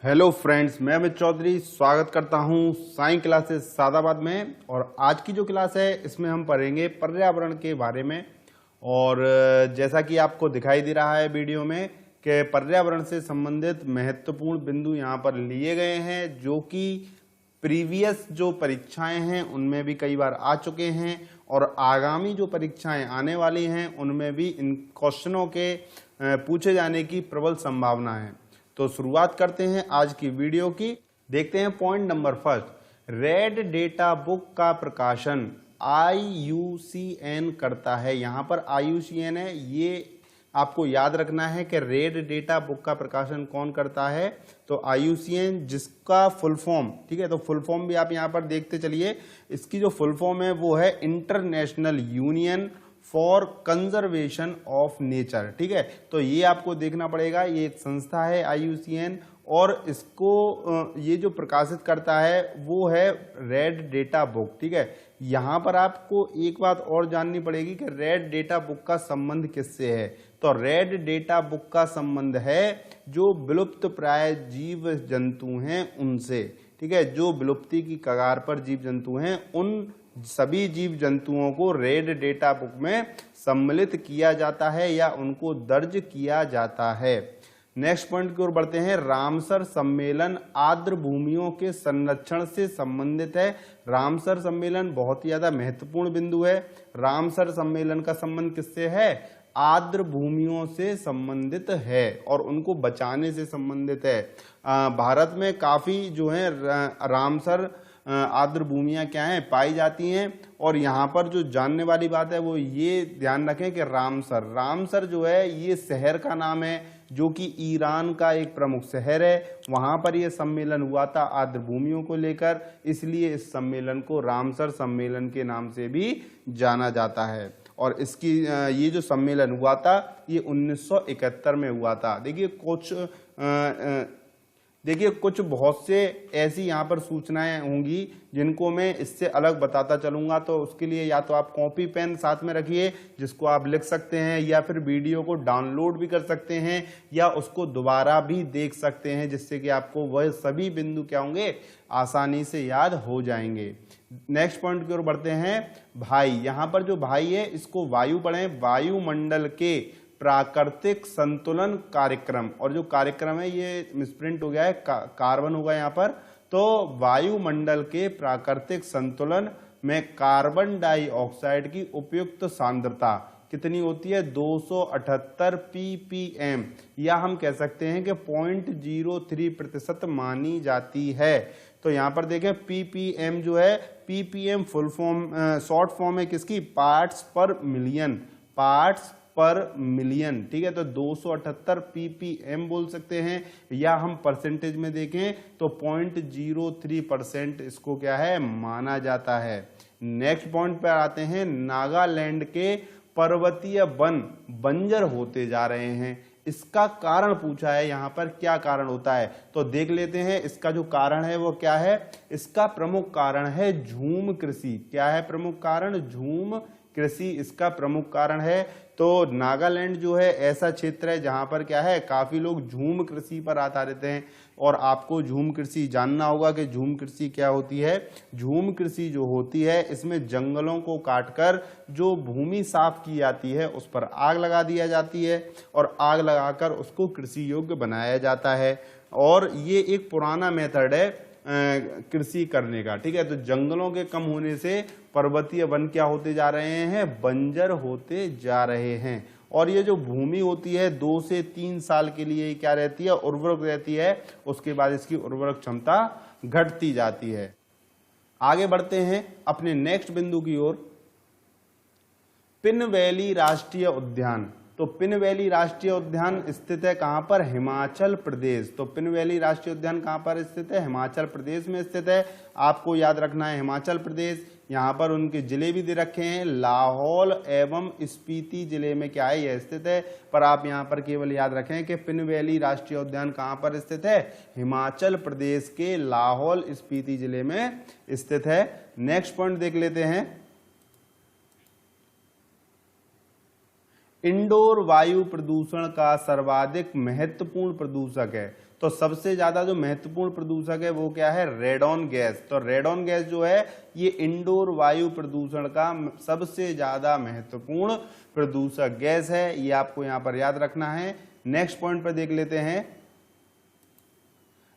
Hello friends, मैं अमित चौधरी स्वागत करता हूं साइंस क्लासेस सादाबाद में। और आज की जो क्लास है इसमें हम पढ़ेंगे पर्यावरण के बारे में। और जैसा कि आपको दिखाई दे रहा है वीडियो में कि पर्यावरण से संबंधित महत्वपूर्ण बिंदु यहाँ पर लिए गए हैं, जो कि प्रीवियस जो परीक्षाएं हैं उनमें भी कई बार आ चुके हैं और आगामी जो परीक्षाएं आने वाली हैं उनमें भी इन क्वेश्चनों के पूछे जाने की प्रबल संभावना है। तो शुरुआत करते हैं आज की वीडियो की। देखते हैं point number first, red data book का प्रकाशन IUCN करता है। यहां पर IUCN है, ये आपको याद रखना है कि रेड डेटा बुक का प्रकाशन कौन करता है। तो IUCN, जिसका फुल फॉर्म, ठीक है, तो फुल फॉर्म भी आप यहां पर देखते चलिए। इसकी जो फुल फॉर्म है वो है international union for conservation of nature. ठीक है, तो ये आपको देखना पड़ेगा, ये एक संस्था है IUCN और इसको ये जो प्रकाशित करता है वो है रेड डेटा बुक। ठीक है, यहाँ पर आपको एक बात और जाननी पड़ेगी कि रेड डेटा बुक का संबंध किससे है। तो रेड डेटा बुक का संबंध है जो विलुप्त प्राय जीव जंतु हैं उनसे। ठीक है, जो विलुप्ति की कगार पर जीव जंतु हैं उन सभी जीव जंतुओं को रेड डेटा बुक में सम्मिलित किया जाता है या उनको दर्ज किया जाता है। नेक्स्ट पॉइंट की ओर बढ़ते हैं। रामसर सम्मेलन आर्द्र भूमियों के संरक्षण से संबंधित है। रामसर सम्मेलन बहुत ही ज्यादा महत्वपूर्ण बिंदु है। रामसर सम्मेलन का संबंध किससे है? आर्द्र भूमियों से संबंधित है और उनको बचाने से संबंधित है। भारत में काफी जो है रामसर आर्द्र भूमियां क्या हैं, पाई जाती हैं। और यहाँ पर जो जानने वाली बात है वो ये ध्यान रखें कि रामसर जो है ये शहर का नाम है, जो कि ईरान का एक प्रमुख शहर है। वहां पर यह सम्मेलन हुआ था आर्द्र भूमियों को लेकर, इसलिए इस सम्मेलन को रामसर सम्मेलन के नाम से भी जाना जाता है। और इसकी ये जो सम्मेलन हुआ था ये 1971 में हुआ था। देखिए कुछ बहुत से ऐसी यहाँ पर सूचनाएं होंगी जिनको मैं इससे अलग बताता चलूंगा। तो उसके लिए या तो आप कॉपी पेन साथ में रखिए जिसको आप लिख सकते हैं, या फिर वीडियो को डाउनलोड भी कर सकते हैं, या उसको दोबारा भी देख सकते हैं, जिससे कि आपको वह सभी बिंदु क्या होंगे, आसानी से याद हो जाएंगे। नेक्स्ट पॉइंट की ओर बढ़ते हैं। भाई, यहाँ पर जो भाई है इसको वायु पढ़ें। वायुमंडल के प्राकृतिक संतुलन कार्यक्रम, और जो कार्यक्रम है ये मिसप्रिंट हो गया है, कार्बन होगा यहाँ पर। तो वायुमंडल के प्राकृतिक संतुलन में कार्बन डाइऑक्साइड की उपयुक्त सांद्रता कितनी होती है? 278 ppm, या हम कह सकते हैं कि 0.03% मानी जाती है। तो यहाँ पर देखें ppm जो है, ppm full form short form है किसकी? पार्ट्स पर मिलियन, पार्ट्स पर मिलियन। ठीक है, तो 278 ppm बोल सकते हैं, या हम परसेंटेज में देखें तो 0.03% इसको क्या है, माना जाता है। नेक्स्ट पॉइंट पर आते हैं। नागालैंड के पर्वतीय वन बंजर होते जा रहे हैं, इसका कारण पूछा है। यहाँ पर क्या कारण होता है तो देख लेते हैं। इसका जो कारण है वो क्या है? इसका प्रमुख कारण है झूम कृषि। क्या है प्रमुख कारण? झूम कृषि इसका प्रमुख कारण है। तो नागालैंड जो है ऐसा क्षेत्र है जहां पर क्या है, काफी लोग झूम कृषि पर आधारित हैं। और आपको झूम कृषि जानना होगा कि झूम कृषि क्या होती है। झूम कृषि जो होती है इसमें जंगलों को काटकर जो भूमि साफ की जाती है उस पर आग लगा दिया जाती है, और आग लगाकर उसको कृषि योग्य बनाया जाता है। और ये एक पुराना मेथड है कृषि करने का। ठीक है, तो जंगलों के कम होने से पर्वतीय वन क्या होते जा रहे हैं? बंजर होते जा रहे हैं। और ये जो भूमि होती है 2 से 3 साल के लिए क्या रहती है? उर्वरक रहती है। उसके बाद इसकी उर्वरक क्षमता घटती जाती है। आगे बढ़ते हैं अपने नेक्स्ट बिंदु की ओर। पिन वैली राष्ट्रीय उद्यान। तो पिन वैली राष्ट्रीय उद्यान स्थित है कहां पर? हिमाचल प्रदेश। तो पिन वैली राष्ट्रीय उद्यान कहां पर स्थित है? हिमाचल प्रदेश में स्थित है। आपको याद रखना है हिमाचल प्रदेश। यहाँ पर उनके जिले भी दे रखे हैं। लाहौल एवं स्पीति जिले में क्या है, यह स्थित है। पर आप यहाँ पर केवल याद रखें कि पिन वैली राष्ट्रीय उद्यान कहाँ पर स्थित है? हिमाचल प्रदेश के लाहौल स्पीति जिले में स्थित है। नेक्स्ट पॉइंट देख लेते हैं। इंडोर वायु प्रदूषण का सर्वाधिक महत्वपूर्ण प्रदूषक है। तो सबसे ज्यादा जो महत्वपूर्ण प्रदूषक है वो क्या है? Radon gas. तो रेडॉन गैस जो है ये इंडोर वायु प्रदूषण का सबसे ज्यादा महत्वपूर्ण प्रदूषक गैस है, ये आपको यहां पर याद रखना है। नेक्स्ट पॉइंट पर देख लेते हैं,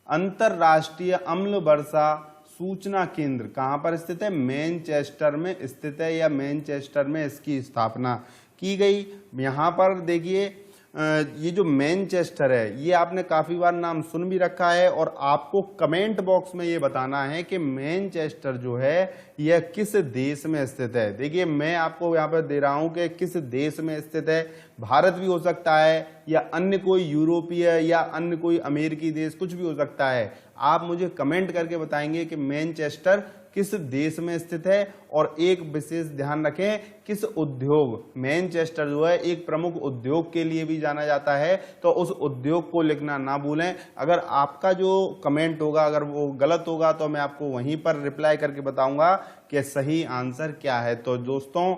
अंतरराष्ट्रीय अम्ल वर्षा सूचना केंद्र कहां पर स्थित है? मैनचेस्टर में स्थित है, या मैनचेस्टर में इसकी स्थापना की गई। यहां पर देखिए ये जो मैनचेस्टर है ये आपने काफी बार नाम सुन भी रखा है, और आपको कमेंट बॉक्स में ये बताना है कि मैनचेस्टर जो है यह किस देश में स्थित है। देखिए मैं आपको यहाँ पर दे रहा हूं कि किस देश में स्थित है। भारत भी हो सकता है, या अन्य कोई यूरोपीय या अन्य कोई अमेरिकी देश, कुछ भी हो सकता है। आप मुझे कमेंट करके बताएंगे कि मैनचेस्टर किस देश में स्थित है। और एक विशेष ध्यान रखें, किस उद्योग, मैनचेस्टर जो है एक प्रमुख उद्योग के लिए भी जाना जाता है, तो उस उद्योग को लिखना ना भूलें। अगर आपका जो कमेंट होगा अगर वो गलत होगा तो मैं आपको वहीं पर रिप्लाई करके बताऊंगा कि सही आंसर क्या है। तो दोस्तों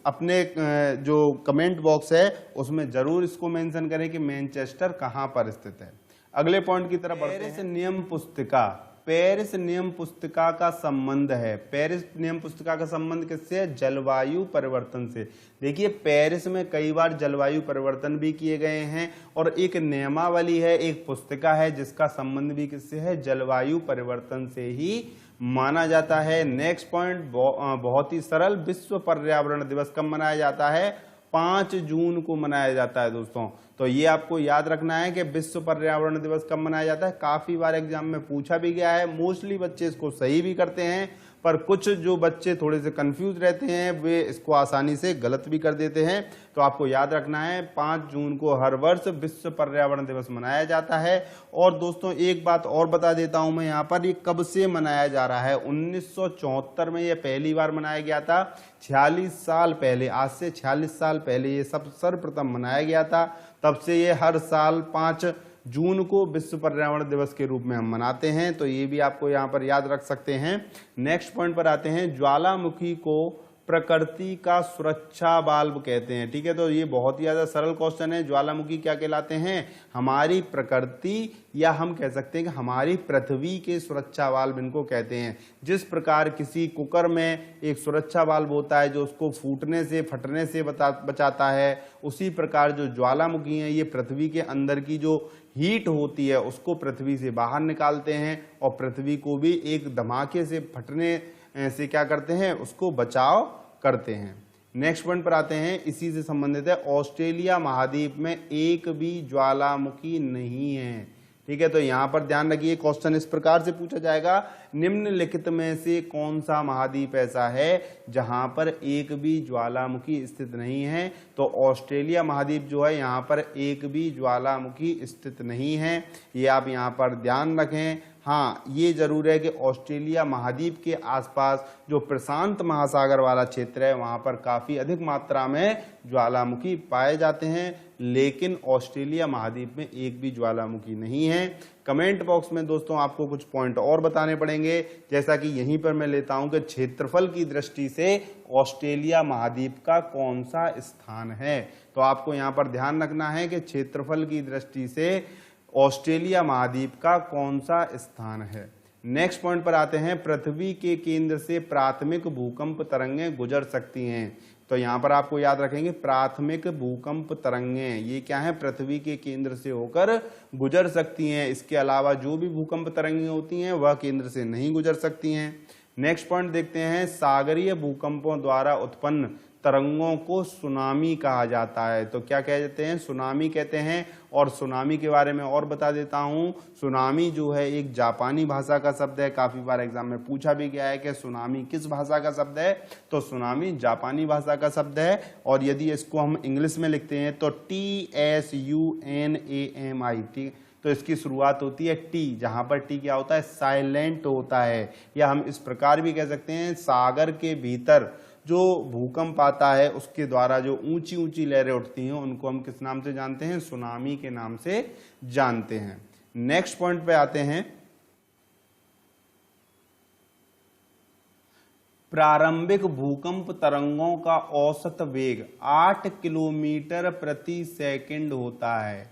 अपने जो कमेंट बॉक्स है उसमें जरूर इसको मेंशन करें कि मैनचेस्टर कहां पर स्थित है। अगले पॉइंट की तरफ बढ़ते हैं। पेरिस नियम पुस्तिका, पेरिस नियम पुस्तिका का संबंध है। पेरिस नियम पुस्तिका का संबंध किससे है? जलवायु परिवर्तन से। देखिए पेरिस में कई बार जलवायु परिवर्तन भी किए गए हैं, और एक नियमावली है, एक पुस्तिका है जिसका संबंध भी किससे है? जलवायु परिवर्तन से ही माना जाता है। नेक्स्ट पॉइंट बहुत ही सरल, विश्व पर्यावरण दिवस कब मनाया जाता है? 5 जून को मनाया जाता है दोस्तों। तो ये आपको याद रखना है कि विश्व पर्यावरण दिवस कब मनाया जाता है। काफी बार एग्जाम में पूछा भी गया है, मोस्टली बच्चे इसको सही भी करते हैं, पर कुछ जो बच्चे थोड़े से कंफ्यूज रहते हैं वे इसको आसानी से गलत भी कर देते हैं। तो आपको याद रखना है 5 जून को हर वर्ष विश्व पर्यावरण दिवस मनाया जाता है। और दोस्तों एक बात और बता देता हूं मैं यहाँ पर, ये कब से मनाया जा रहा है? 1974 में ये पहली बार मनाया गया था। 46 साल पहले, आज से 46 साल पहले ये सब सर्वप्रथम मनाया गया था। तब से ये हर साल 5 जून को विश्व पर्यावरण दिवस के रूप में हम मनाते हैं। तो ये भी आपको यहाँ पर याद रख सकते हैं। नेक्स्ट पॉइंट पर आते हैं, ज्वालामुखी को प्रकृति का सुरक्षा बाल्ब कहते हैं। ठीक है, तो ये बहुत ही ज्यादा सरल क्वेश्चन है। ज्वालामुखी क्या कहलाते हैं? हमारी प्रकृति, या हम कह सकते हैं कि हमारी पृथ्वी के सुरक्षा बाल्ब इनको कहते हैं। जिस प्रकार किसी कुकर में एक सुरक्षा बाल्ब होता है जो उसको फूटने से, फटने से बचाता है, उसी प्रकार जो ज्वालामुखी है ये पृथ्वी के अंदर की जो हीट होती है उसको पृथ्वी से बाहर निकालते हैं, और पृथ्वी को भी एक धमाके से फटने से क्या करते हैं? उसको बचाव करते हैं। नेक्स्ट पॉइंट पर आते हैं, इसी से संबंधित है, ऑस्ट्रेलिया महाद्वीप में एक भी ज्वालामुखी नहीं है। ठीक है, तो यहां पर ध्यान रखिए, क्वेश्चन इस प्रकार से पूछा जाएगा, निम्नलिखित में से कौन सा महाद्वीप ऐसा है जहां पर एक भी ज्वालामुखी स्थित नहीं है? तो ऑस्ट्रेलिया महाद्वीप जो है यहाँ पर एक भी ज्वालामुखी स्थित नहीं है, ये आप यहाँ पर ध्यान रखें। हाँ, ये जरूर है कि ऑस्ट्रेलिया महाद्वीप के आसपास जो प्रशांत महासागर वाला क्षेत्र है वहां पर काफी अधिक मात्रा में ज्वालामुखी पाए जाते हैं, लेकिन ऑस्ट्रेलिया महाद्वीप में एक भी ज्वालामुखी नहीं है। कमेंट बॉक्स में दोस्तों आपको कुछ पॉइंट और बताने पड़ेंगे, जैसा कि यहीं पर मैं लेता हूं कि क्षेत्रफल की दृष्टि से ऑस्ट्रेलिया महाद्वीप का कौन सा स्थान है। तो आपको यहां पर ध्यान रखना है कि क्षेत्रफल की दृष्टि से ऑस्ट्रेलिया महाद्वीप का कौन सा स्थान है। नेक्स्ट पॉइंट पर आते हैं, पृथ्वी के केंद्र से प्राथमिक भूकंप तरंगें गुजर सकती हैं। तो यहां पर आपको याद रखेंगे, प्राथमिक भूकंप तरंगें ये क्या है? पृथ्वी के केंद्र से होकर गुजर सकती हैं। इसके अलावा जो भी भूकंप तरंगें होती हैं वह केंद्र से नहीं गुजर सकती हैं। नेक्स्ट पॉइंट देखते हैं, सागरीय भूकंपों द्वारा उत्पन्न तरंगों को सुनामी कहा जाता है। तो क्या कहते हैं? सुनामी कहते हैं। और सुनामी के बारे में और बता देता हूं, सुनामी जो है एक जापानी भाषा का शब्द है। काफी बार एग्जाम में पूछा भी गया है कि सुनामी किस भाषा का शब्द है, तो सुनामी जापानी भाषा का शब्द है। और यदि इसको हम इंग्लिश में लिखते हैं तो TSUNAMI, ठीक, तो इसकी शुरुआत होती है टी, जहां पर टी क्या होता है? साइलेंट होता है। या हम इस प्रकार भी कह सकते हैं, सागर के भीतर जो भूकंप आता है उसके द्वारा जो ऊंची ऊंची लहरें उठती हैं उनको हम किस नाम से जानते हैं? सुनामी के नाम से जानते हैं। नेक्स्ट पॉइंट पे आते हैं, प्रारंभिक भूकंप तरंगों का औसत वेग 8 किलोमीटर प्रति सेकंड होता है।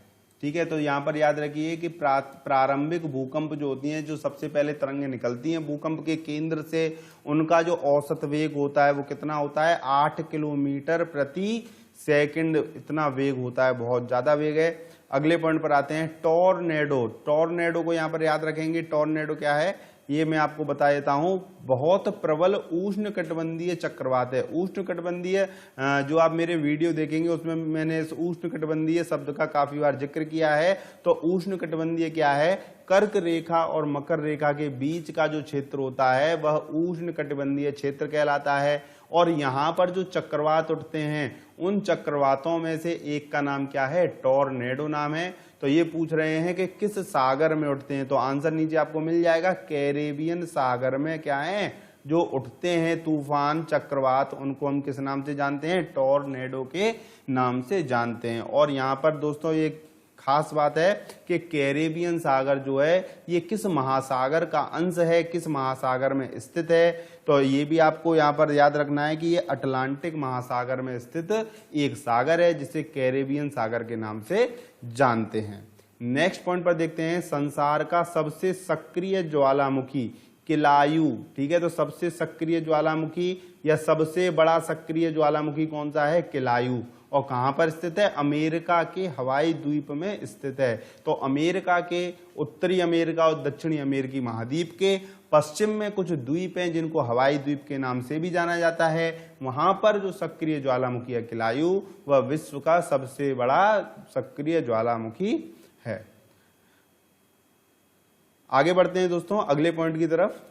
ठीक है, तो यहां पर याद रखिए कि प्रारंभिक भूकंप जो होती हैं, जो सबसे पहले तरंगें निकलती हैं भूकंप के केंद्र से, उनका जो औसत वेग होता है वो कितना होता है, 8 किलोमीटर प्रति सेकंड। इतना वेग होता है, बहुत ज्यादा वेग है। अगले पॉइंट पर आते हैं, टॉर्नेडो। टॉर्नेडो को यहां पर याद रखेंगे। टॉर्नेडो क्या है ये मैं आपको बता देता हूं। बहुत प्रबल उष्णकटिबंधीय चक्रवात है। उष्णकटिबंधीय जो आप मेरे वीडियो देखेंगे उसमें मैंने इस उष्णकटिबंधीय शब्द का काफी बार जिक्र किया है। तो उष्णकटिबंधीय क्या है, कर्क रेखा और मकर रेखा के बीच का जो क्षेत्र होता है वह उष्णकटिबंधीय क्षेत्र कहलाता है। और यहां पर जो चक्रवात उठते हैं उन चक्रवातों में से एक का नाम क्या है, टॉर्नेडो नाम है। तो ये पूछ रहे हैं कि किस सागर में उठते हैं, तो आंसर नीचे आपको मिल जाएगा, कैरेबियन सागर में क्या है जो उठते हैं तूफान चक्रवात, उनको हम किस नाम से जानते हैं, टॉर्नेडो के नाम से जानते हैं। और यहाँ पर दोस्तों एक खास बात है कि कैरेबियन सागर जो है ये किस महासागर का अंश है, किस महासागर में स्थित है, तो ये भी आपको यहाँ पर याद रखना है कि ये अटलांटिक महासागर में स्थित एक सागर है जिसे कैरेबियन सागर के नाम से जानते हैं। नेक्स्ट पॉइंट पर देखते हैं, संसार का सबसे सक्रिय ज्वालामुखी किलायु। ठीक है, तो सबसे सक्रिय ज्वालामुखी या सबसे बड़ा सक्रिय ज्वालामुखी कौन सा है, किलायु। और कहां पर स्थित है, अमेरिका के हवाई द्वीप में स्थित है। तो अमेरिका के, उत्तरी अमेरिका और दक्षिणी अमेरिकी महाद्वीप के पश्चिम में कुछ द्वीप हैं जिनको हवाई द्वीप के नाम से भी जाना जाता है। वहां पर जो सक्रिय ज्वालामुखी है किलायु, वह विश्व का सबसे बड़ा सक्रिय ज्वालामुखी है। आगे बढ़ते हैं दोस्तों अगले पॉइंट की तरफ।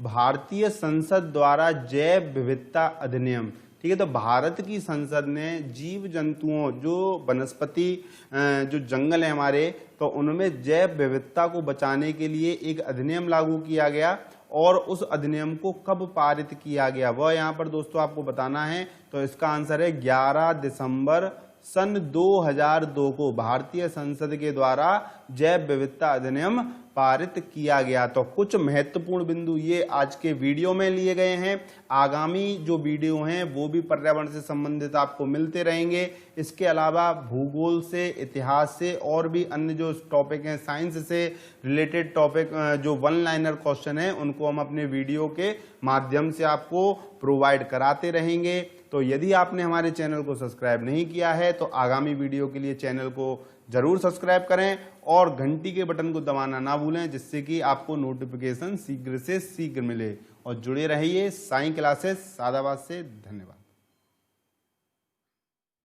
भारतीय संसद द्वारा जैव विविधता अधिनियम। ठीक है, तो भारत की संसद ने जीव जंतुओं, जो वनस्पति, जो जंगल है हमारे, तो उनमें जैव विविधता को बचाने के लिए एक अधिनियम लागू किया गया। और उस अधिनियम को कब पारित किया गया वह यहाँ पर दोस्तों आपको बताना है। तो इसका आंसर है 11 दिसंबर सन 2002 को भारतीय संसद के द्वारा जैव विविधता अधिनियम पारित किया गया। तो कुछ महत्वपूर्ण बिंदु ये आज के वीडियो में लिए गए हैं। आगामी जो वीडियो हैं वो भी पर्यावरण से संबंधित आपको मिलते रहेंगे। इसके अलावा भूगोल से, इतिहास से और भी अन्य जो टॉपिक हैं, साइंस से रिलेटेड टॉपिक, जो वन लाइनर क्वेश्चन है, उनको हम अपने वीडियो के माध्यम से आपको प्रोवाइड कराते रहेंगे। तो यदि आपने हमारे चैनल को सब्सक्राइब नहीं किया है तो आगामी वीडियो के लिए चैनल को जरूर सब्सक्राइब करें और घंटी के बटन को दबाना ना भूलें, जिससे कि आपको नोटिफिकेशन शीघ्र से शीघ्र मिले। और जुड़े रहिए साईं क्लासेस सादाबाद से। धन्यवाद।